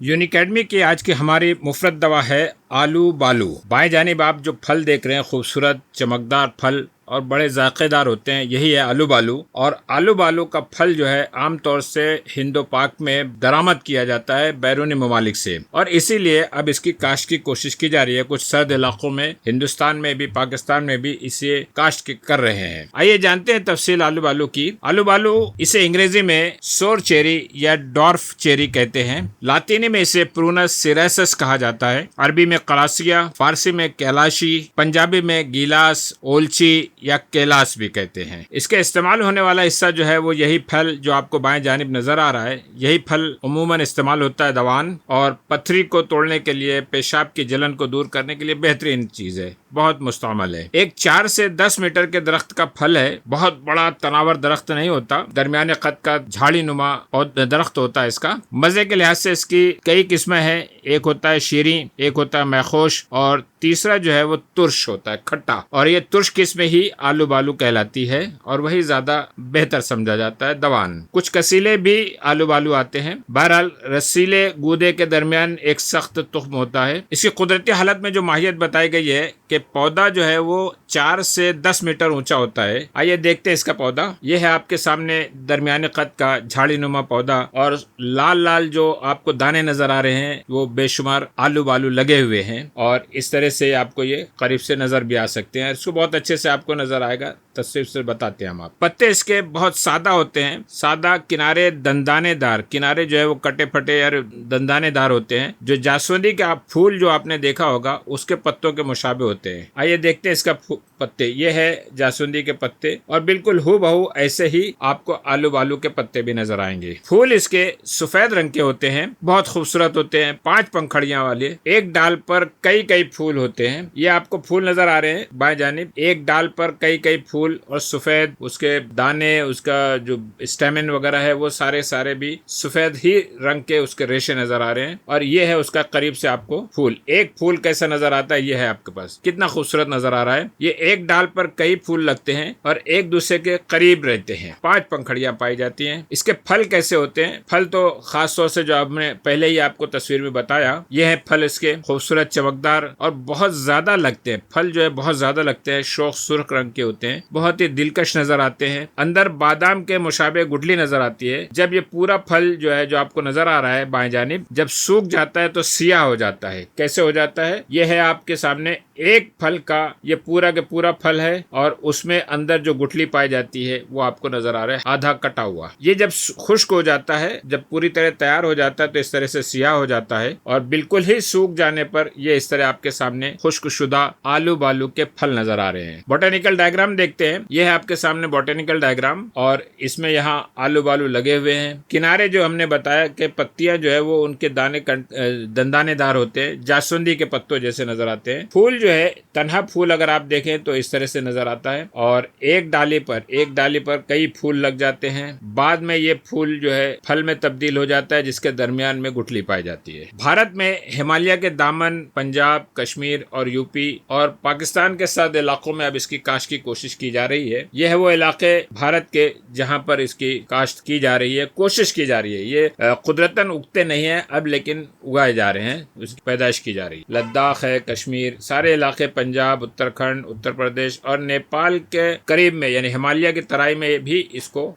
यूनिकैडमी की आज की हमारी मुफरत दवा है आलू बालू। बाएं जानिब आप जो फल देख रहे हैं, खूबसूरत चमकदार फल और बड़े जायकेदार होते हैं, यही है आलू बालू। और आलू बालू का फल जो है आमतौर से हिंदो पाक में दरामद किया जाता है बैरूनी ममालिक से, और इसीलिए अब इसकी काश्त की कोशिश की जा रही है। कुछ सर्द इलाकों में, हिंदुस्तान में भी, पाकिस्तान में भी इसे काश्त कर रहे हैं। आइए जानते हैं तफसील आलू बालू की। आलू बालू इसे अंग्रेजी में सोर चेरी या डॉर्फ चेरी कहते हैं। लातीनी में इसे प्रूनस सिरेसस कहा जाता है। अरबी में कलासिया, फारसी में कैलाशी, पंजाबी में गिलास, ओलची या कैलाश भी कहते हैं। इसके इस्तेमाल होने वाला हिस्सा जो है वो यही फल जो आपको बाएं जानिब नजर आ रहा है, यही फल उमूमन इस्तेमाल होता है दवान और पथरी को तोड़ने के लिए, पेशाब की जलन को दूर करने के लिए बेहतरीन चीज है, बहुत मुस्तअमल है। एक 4 से 10 मीटर के दरख्त का फल है। बहुत बड़ा तनावर दरख्त नहीं होता, दरमियाने कद का झाड़ी नुमा और दरख्त होता है इसका। मजे के लिहाज से इसकी कई किस्में हैं। एक होता है शीरी, एक होता है मैखोश, और तीसरा जो है वो तुर्श होता है, खट्टा। और ये तुर्श किस्म ही आलू बालू कहलाती है और वही ज्यादा बेहतर समझा जाता है दवान। कुछ कसीले भी आलू बालू आते हैं। बहरहाल रसीले गूदे के दरमियान एक सख्त तुख्म होता है। इसकी कुदरती हालत में जो माहियत बताई गई है कि पौधा जो है वो 4 से 10 मीटर ऊंचा होता है। आइए देखते हैं इसका पौधा। ये है आपके सामने दरमियाने कद का झाड़ी नुमा पौधा, और लाल लाल जो आपको दाने नजर आ रहे हैं वो बेशुमार आलू बालू लगे हुए हैं, और इस तरह से आपको ये करीब से नजर भी आ सकते हैं। इसको बहुत अच्छे से आपको नजर आएगा, तस्वीर से बताते हैं हम आप। पत्ते इसके बहुत सादा होते हैं, सादा, किनारे दंदानेदार, किनारे जो है वो कटे फटे और दंदानेदार होते हैं। जो जासवंदी का फूल जो आपने देखा होगा उसके पत्तों के मुशाबे होते हैं। आइए देखते हैं इसका पत्ते। ये है जासवंदी के पत्ते, और बिल्कुल हूबहू ऐसे ही आपको आलू बालू के पत्ते भी नजर आएंगे। फूल इसके सफेद रंग के होते हैं, बहुत खूबसूरत होते हैं, 5 पंखड़ियां वाले। एक डाल पर कई कई फूल होते हैं। ये आपको फूल नजर आ रहे हैं बाएं जानिब, एक डाल पर कई कई फूल, और सफेद उसके दाने, उसका जो स्टेमिन वगैरह है वो सारे भी सफेद ही रंग के उसके रेशे नजर आ रहे हैं। और ये है उसका करीब से आपको फूल। एक फूल कैसा नजर आता है ये है आपके पास, कितना खूबसूरत नजर आ रहा है। ये एक डाल पर कई फूल लगते हैं और एक दूसरे के करीब रहते हैं। 5 पंखड़ियां पाई जाती हैं। इसके फल कैसे होते हैं? फल तो खास तौर से जो आपने पहले ही आपको तस्वीर में बताया, ये है फल इसके, खूबसूरत चमकदार और बहुत ज्यादा लगते हैं। फल जो है बहुत ज्यादा लगते हैं, शोख सुर्ख रंग के होते हैं, बहुत ही दिलकश नजर आते हैं। अंदर बादाम के मुशाबे गुठली नजर आती है। जब ये पूरा फल जो है, जो आपको नजर आ रहा है बाएं जानिब, जब सूख जाता है तो सियाह हो जाता है। कैसे हो जाता है? ये है आपके सामने एक फल का, ये पूरा के पूरा फल है, और उसमें अंदर जो गुठली पाई जाती है वो आपको नजर आ रहा है, आधा कटा हुआ। ये जब खुश्क हो जाता है, जब पूरी तरह तैयार हो जाता है तो इस तरह से सियाह हो जाता है, और बिल्कुल ही सूख जाने पर ये इस तरह आपके सामने खुश्कशुदा आलू बालू के फल नजर आ रहे हैं। बोटेनिकल डायग्राम देखते हैं। ये है आपके सामने बोटेनिकल डायग्राम, और इसमें यहाँ आलू बालू लगे हुए हैं। किनारे जो हमने बताया कि पत्तियां जो है वो उनके दाने दंदानेदार होते हैं, जासवंदी के पत्तों जैसे नजर आते हैं। फूल जो है, तन्हा फूल अगर आप देखें तो इस तरह से नजर आता है, और एक डाली पर कई फूल लग जाते हैं। बाद में ये फूल जो है फल में तब्दील हो जाता है, जिसके दरमियान में गुठली पाई जाती है। भारत में हिमालय के दामन, पंजाब, कश्मीर और यूपी और पाकिस्तान के साथ इलाकों में अब इसकी काश्त की कोशिश की जा रही है। यह है वो इलाके भारत के जहाँ पर इसकी काश्त की जा रही है, कोशिश की जा रही है। ये कुदरतन उगते नहीं है अब, लेकिन उगाए जा रहे हैं, उसकी पैदाइश की जा रही है। लद्दाख है, कश्मीर, सारे इलाके, पंजाब, उत्तराखंड, उत्तर प्रदेश और नेपाल के करीब में यानी हिमालय की तराई में भी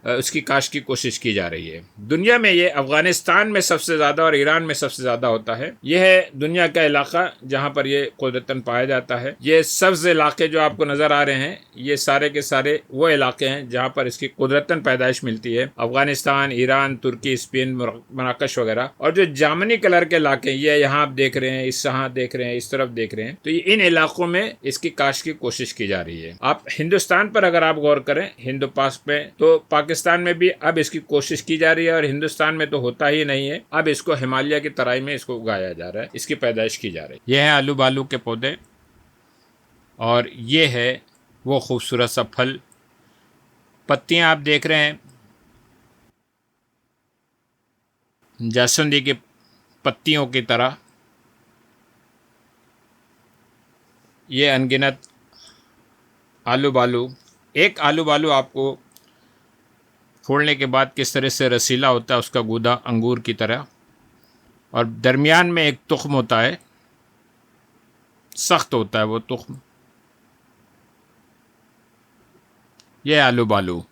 उसकी काश्त की कोशिश की जा रही है। दुनिया में ये अफगानिस्तान में सबसे ज्यादा और ईरान में सबसे ज्यादा होता है। यह है दुनिया का इलाका जहाँ पर ये कुदरतन पाया जाता है। ये सब्ज इलाके जो आपको नजर आ रहे हैं, ये सारे के सारे वो इलाके हैं जहाँ पर इसकी कुदरतन पैदाइश मिलती है। अफगानिस्तान, ईरान, तुर्की, स्पेन, मराकश वगैरह। और जो जामनी कलर के इलाके, ये यहाँ आप देख रहे हैं, इस यहाँ देख रहे हैं, इस तरफ देख रहे हैं, तो ये इन इलाकों में इसकी काश्त की कोशिश की जा रही है। आप हिंदुस्तान पर अगर आप गौर करें, हिंदू पाक में, तो पाकिस्तान में भी अब इसकी कोशिश की जा रही है, और हिंदुस्तान में तो होता ही नहीं है। अब इसको हिमालय की तराई में इसको उगाया जा रहा है, इसकी पैदाइश की जा रही है। यह है आलू बालू के पौधे, और ये है वो खूबसूरत सा फल। पत्तियां आप देख रहे हैं जासवंदी की पत्तियों की तरह। ये अनगिनत आलू बालू, एक आलू बालू आपको फोड़ने के बाद किस तरह से रसीला होता है उसका गूदा, अंगूर की तरह। और दरमियान में एक तुख्म होता है, सख्त होता है वो तुख्म। यह आलू बालू।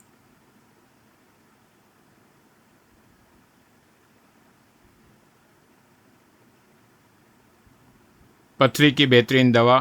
पथरी की बेहतरीन दवा,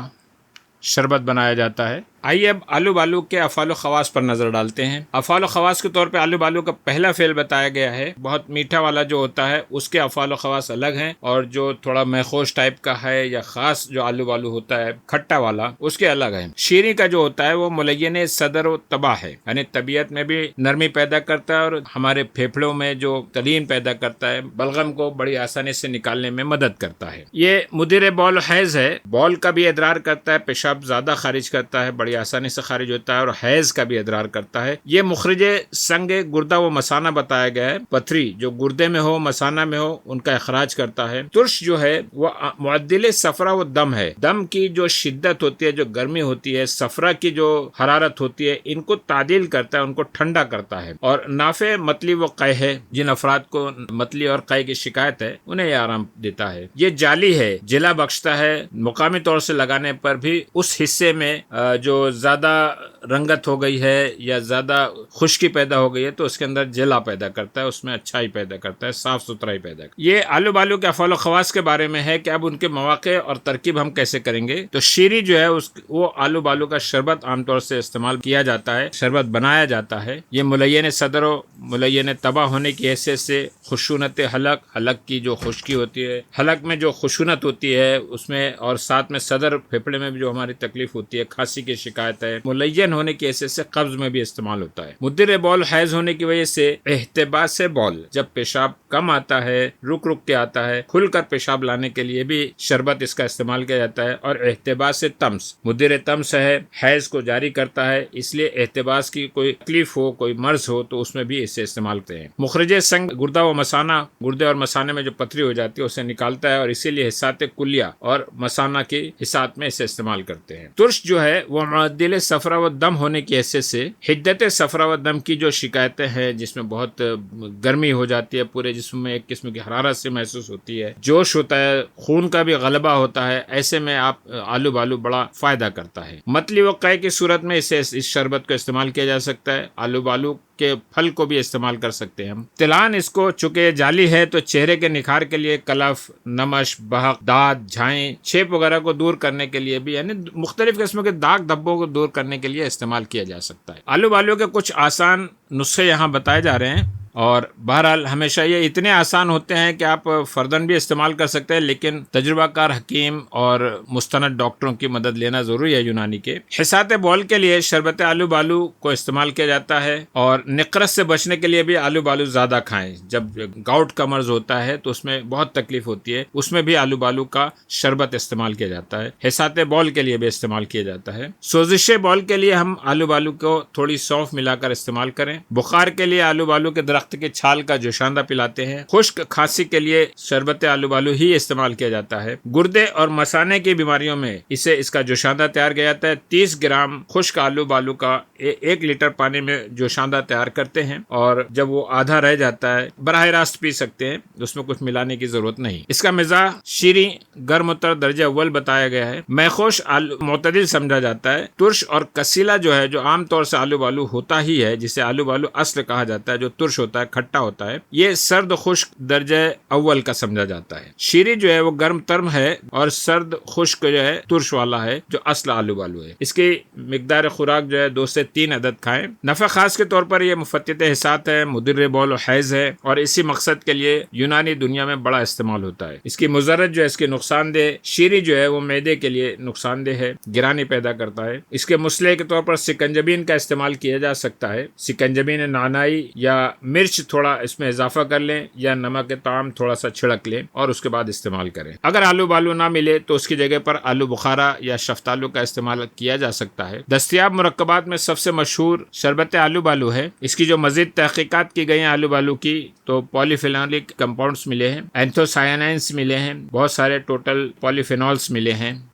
शरबत बनाया जाता है। आइए अब आलू बालू के अफ़ाल ख़वास पर नज़र डालते हैं। अफ़ाल ख़वास के तौर पे आलू बालू का पहला फ़ेल बताया गया है। बहुत मीठा वाला जो होता है उसके अफ़ाल ख़वास अलग हैं, और जो थोड़ा मैखोश टाइप का है या ख़ास जो आलू बालू होता है खट्टा वाला, उसके अलग है। शीरी का जो होता है वो मुलय्यन सदर व तबा है, यानी तबीयत में भी नरमी पैदा करता है और हमारे फेफड़ों में जो तलीन पैदा करता है, बलगम को बड़ी आसानी से निकालने में मदद करता है। ये मुदिर बौल हैज़ है, बौल का भी इदरार करता है, पेशाब ज़्यादा खारिज करता है, बड़ी आसानी से खारिज होता है, और हैज का भी इदरार करता है। ये मुखरिजे संगे गुर्दा व मसाना बताया गया है। पथरी जो गुर्दे में हो, मसाना में हो, उनका अखराज करता है। तुर्श जो है वो मुअद्दिल सफरा व दम है, दम की जो शिद्दत होती है, जो गर्मी होती है, सफरा की जो हरारत होती है, इनको तादील करता है, उनको ठंडा करता है। और नाफे मतली व कै है, जिन अफराद को मतली और कै की शिकायत है उन्हें यह आराम देता है। ये जाली है, जिला बख्शता है, मुकामी तौर से लगाने पर भी उस हिस्से में जो ज्यादा रंगत हो गई है या ज्यादा खुश्की पैदा हो गई है तो उसके अंदर जला पैदा करता है, उसमें अच्छाई पैदा करता है, साफ सुथराई पैदा करता है। ये आलू बालू के अफ़ाल ख़वास के बारे में है कि अब उनके मौक़े और तरकीब हम कैसे करेंगे। तो शीरी जो है वो आलू बालू का शरबत आमतौर से इस्तेमाल किया जाता है, शरबत बनाया जाता है। ये मुलय्यन सदर व मुलय्यन तबा होने की हैसियत से खुशूनत हलक, हलक की जो खुश्की होती है, हलक में जो खुशूनत होती है उसमें, और साथ में सदर फेफड़े में भी जो हमारी तकलीफ होती है, खांसी की शिकायत है, मुलय्यन होने की हैसियत से कब्ज में भी इस्तेमाल होता है। मुद्दिर बौल हैज होने की वजह से एहतिबास बौल, जब पेशाब कम आता है, रुक रुक के आता है, खुलकर पेशाब लाने के लिए भी शरबत इसका इस्तेमाल किया जाता है। और एहतिबास तम्स, मुद्दिर तम्स है, हैज को जारी करता है, इसलिए एहतिबास की कोई तकलीफ हो, कोई मर्ज हो तो उसमें भी इसे इस्तेमाल करते हैं। मुखरजे संग गुर्दा व मसाना, गुर्दे और मसाने में जो पथरी हो जाती है उसे निकालता है, और इसीलिए हिस्सात कुलिया और मसाना की हिस्सात में इसे इस्तेमाल करते हैं। तुर्श जो है वो मुअद्दिल सफरा व दम होने की हैसियत से हिद्दत सफरा व दम की जो शिकायतें हैं, जिसमें बहुत गर्मी हो जाती है, पूरे जिस्म में एक किस्म की हरारत से महसूस होती है, जोश होता है, खून का भी गलबा होता है, ऐसे में आप आलू बालू बड़ा फायदा करता है। मतली व कै की सूरत में इस शरबत को इस्तेमाल किया जा सकता है। आलू बालू के फल को भी इस्तेमाल कर सकते हैं हम। तिलान इसको चूंकि जाली है तो चेहरे के निखार के लिए, कलफ, नमश, बहक, दाद, झाएं, छेप वगैरह को दूर करने के लिए भी, यानी मुख्तलिफ किस्मों के दाग धब्बों को दूर करने के लिए इस्तेमाल किया जा सकता है। आलू बालू के कुछ आसान नुस्खे यहाँ बताए जा रहे हैं, और बहरहाल हमेशा ये इतने आसान होते हैं कि आप फ़र्दन भी इस्तेमाल कर सकते हैं, लेकिन तजुर्बाकार हकीम और मुस्तनद डॉक्टरों की मदद लेना ज़रूरी है यूनानी के। हिसात बौल के लिए शरबत आलू बालू को इस्तेमाल किया जाता है, और निकरस से बचने के लिए भी आलू बालू ज़्यादा खाएं। जब गाउट का मर्ज होता है तो उसमें बहुत तकलीफ होती है, उसमें भी आलू बालू का शरबत इस्तेमाल किया जाता है। हिसात बौल के लिए भी इस्तेमाल किया जाता है। सोजिश बौल के लिए हम आलू बालू को थोड़ी सौंफ मिलाकर इस्तेमाल करें। बुखार के लिए आलू बालू के दरख्त के छाल का जोशांदा पिलाते हैं। खुश्क खांसी के लिए शरबत आलू बालू ही इस्तेमाल किया जाता है। गुर्दे और मसाने की बीमारियों में इसका जोशांदा तैयार किया जाता है। 30 ग्राम खुश्क आलू बालू का 1 लीटर पानी में जोशांदा तैयार करते हैं, और जब वो आधा रह जाता है बराह रास्त पी सकते हैं, उसमें कुछ मिलाने की जरूरत नहीं। इसका मिजाज शीरी, गर्म उत्तर दर्जे अव्वल बताया गया है। मैखोश आलू मोतदिल समझा जाता है। तुर्श और कसीला जो है, जो आमतौर से आलू बालू होता ही है, जिसे आलू बालू अस्ल कहा जाता है, जो तुर्श होता है, खट्टा होता है, ये सर्द खुश्क दर्जे अव्वल का समझा जाता है। शीरी जो है वो गर्म तर्म है, और सर्द खुश्क जो है तुर्श वाला है, जो अस्ल आलू बालू है। इसकी मिकदार खुराक जो है 2 से 3 अदद खाएं। नफा खास के तौर पर यह मुफत्तित हिसात है, मुदिर बौल और हैज है, और इसी मकसद के लिए यूनानी दुनिया में बड़ा इस्तेमाल होता है। इसकी मुजरत जो है, इसकी नुकसानदेह शीरी जो है वो मैदे के लिए नुकसानदेह है, गिरानी पैदा करता है। इसके मुसले के तौर पर सिकंजबीन का इस्तेमाल किया जा सकता है। सिकंजबीन नानाई या मिर्च थोड़ा इसमें इजाफा कर लें, या नमक ताम थोड़ा सा छिड़क लें और उसके बाद इस्तेमाल करें। अगर आलू बालू ना मिले तो उसकी जगह पर आलू बुखारा या शफ्तालू का इस्तेमाल किया जा सकता है। दस्तयाब मुरक्कबात में सबसे मशहूर शरबत आलू बालू है। इसकी जो मजीद तहकीकात की गई हैं आलू बालू की, तो पॉलीफिनोलिक कंपाउंड्स मिले हैं, एंथोसायानाइंस मिले हैं, बहुत सारे टोटल पॉलीफिनॉल्स मिले हैं,